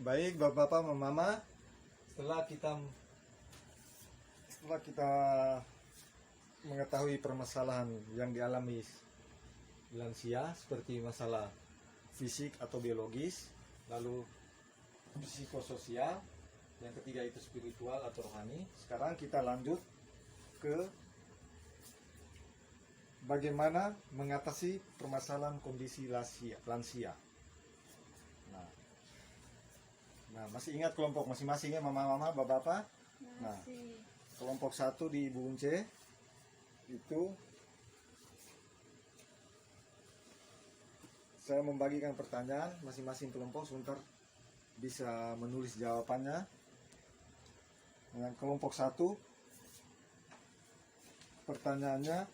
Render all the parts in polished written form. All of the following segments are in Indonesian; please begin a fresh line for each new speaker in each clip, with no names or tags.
Baik, Bapak-bapak, Mama, setelah kita mengetahui permasalahan yang dialami lansia seperti masalah fisik atau biologis, lalu psikososial, yang ketiga itu spiritual atau rohani. Sekarang kita lanjut ke bagaimana mengatasi permasalahan kondisi lansia. Nah, masih ingat kelompok masing-masing ya, mama-mama, bapak-bapak? Nah, kelompok 1 di Ibu Unce itu saya membagikan pertanyaan masing-masing kelompok, sebentar bisa menulis jawabannya. Dengan kelompok 1, pertanyaannya,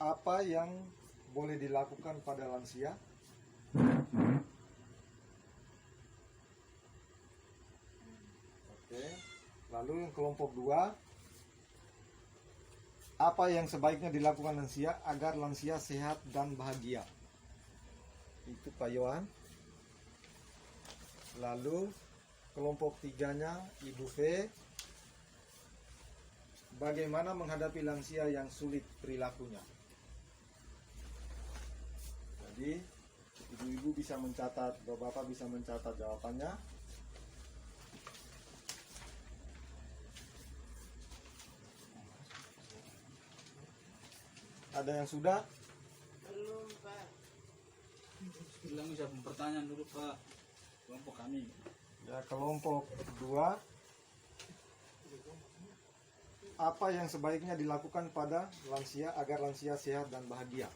apa yang boleh dilakukan pada lansia? Oke. Lalu yang kelompok 2, apa yang sebaiknya dilakukan lansia agar lansia sehat dan bahagia? Itu Pak Yohan. Lalu kelompok 3-nya Ibu V, bagaimana menghadapi lansia yang sulit perilakunya? Jadi ibu-ibu bisa mencatat, bapak-bapak bisa mencatat jawabannya. Ada yang sudah?
Belum, Pak.
Bilang bisa pertanyaan dulu, Pak. Kelompok kami.
Ya, kelompok 2. Apa yang sebaiknya dilakukan pada lansia agar lansia sehat dan bahagia?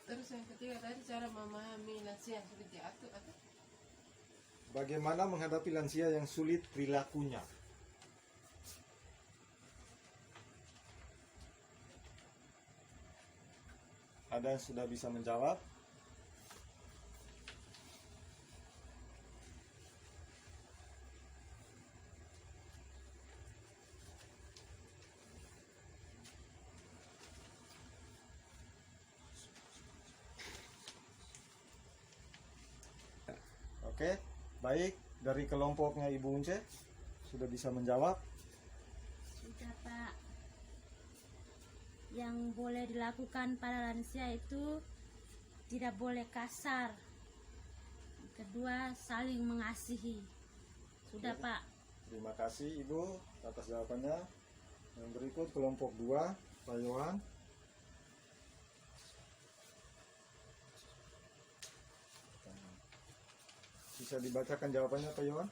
Terus yang ketiga tadi cara memahami lansia yang sulit diatur atau?
Bagaimana menghadapi lansia yang sulit perilakunya? Ada yang sudah bisa menjawab? Oke, baik. Dari kelompoknya Ibu Unce sudah bisa menjawab.
Sudah, Pak. Yang boleh dilakukan pada lansia itu tidak boleh kasar. Kedua, saling mengasihi. Sudah,
Oke.
Pak.
Terima kasih Ibu atas jawabannya. Yang berikut kelompok 2, Pak Yohan. Bisa dibacakan jawabannya Pak Yohan?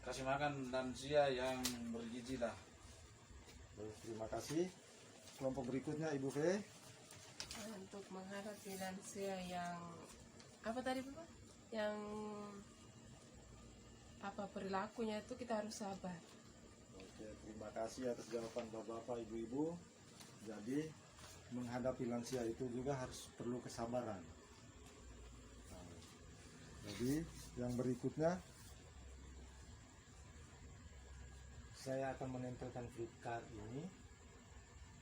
Kasih makan lansia yang bergizi lah.
Baik, terima kasih. Kelompok berikutnya Ibu V.
Untuk menghadapi lansia yang apa tadi, Bapak? Yang apa perilakunya itu kita harus sabar.
Oke, terima kasih atas jawaban Bapak-bapak, Ibu-ibu. Jadi menghadapi lansia itu juga harus perlu kesabaran. Nah, jadi yang berikutnya saya akan menempelkan flip card ini.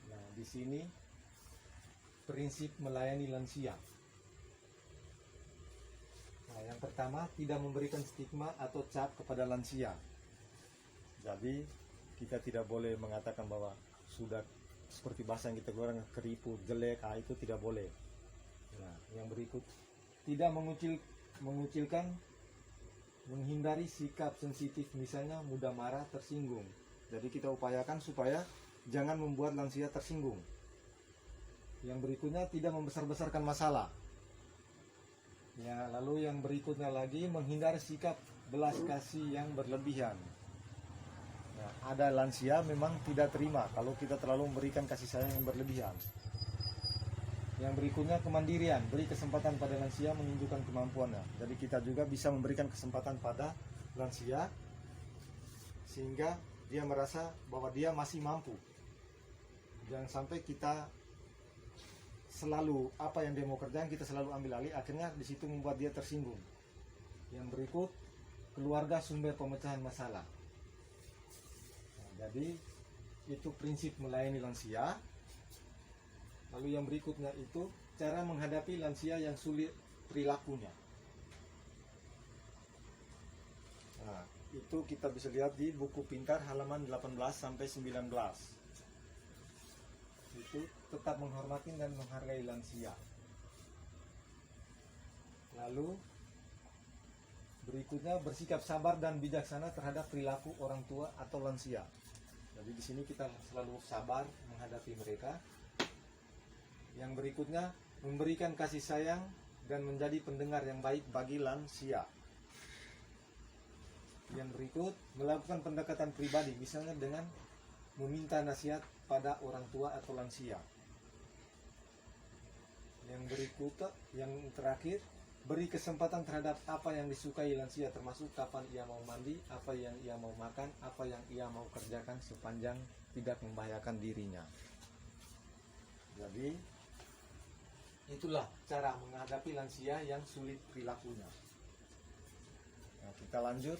Nah, di sini prinsip melayani lansia. Nah, yang pertama, tidak memberikan stigma atau cap kepada lansia. Jadi kita tidak boleh mengatakan bahwa sudah seperti bahasa yang kita keluarkan keriput, jelek, itu tidak boleh. Nah, yang berikut, tidak mengucilkan, menghindari sikap sensitif, misalnya mudah marah, tersinggung. Jadi kita upayakan supaya jangan membuat lansia tersinggung. Yang berikutnya, tidak membesar-besarkan masalah. Ya, lalu yang berikutnya lagi, menghindari sikap belas kasih yang berlebihan. Nah, ada lansia memang tidak terima kalau kita terlalu memberikan kasih sayang yang berlebihan. Yang berikutnya, kemandirian, beri kesempatan pada lansia menunjukkan kemampuannya. Jadi kita juga bisa memberikan kesempatan pada lansia sehingga dia merasa bahwa dia masih mampu. Jangan sampai kita selalu apa yang dia mau kerjakan kita selalu ambil alih, akhirnya di situ membuat dia tersinggung. Yang berikut, keluarga sumber pemecahan masalah. Nah, jadi itu prinsip melayani lansia. Lalu yang berikutnya itu cara menghadapi lansia yang sulit perilakunya. Nah, itu kita bisa lihat di buku pintar halaman 18 sampai 19. Itu tetap menghormati dan menghargai lansia. Lalu berikutnya bersikap sabar dan bijaksana terhadap perilaku orang tua atau lansia. Jadi di sini kita selalu sabar menghadapi mereka. Yang berikutnya memberikan kasih sayang dan menjadi pendengar yang baik bagi lansia. Yang berikut melakukan pendekatan pribadi, misalnya dengan meminta nasihat pada orang tua atau lansia. Yang berikut, yang terakhir, beri kesempatan terhadap apa yang disukai lansia, termasuk kapan ia mau mandi, apa yang ia mau makan, apa yang ia mau kerjakan sepanjang tidak membahayakan dirinya. Jadi itulah cara menghadapi lansia yang sulit perilakunya. Nah, kita lanjut.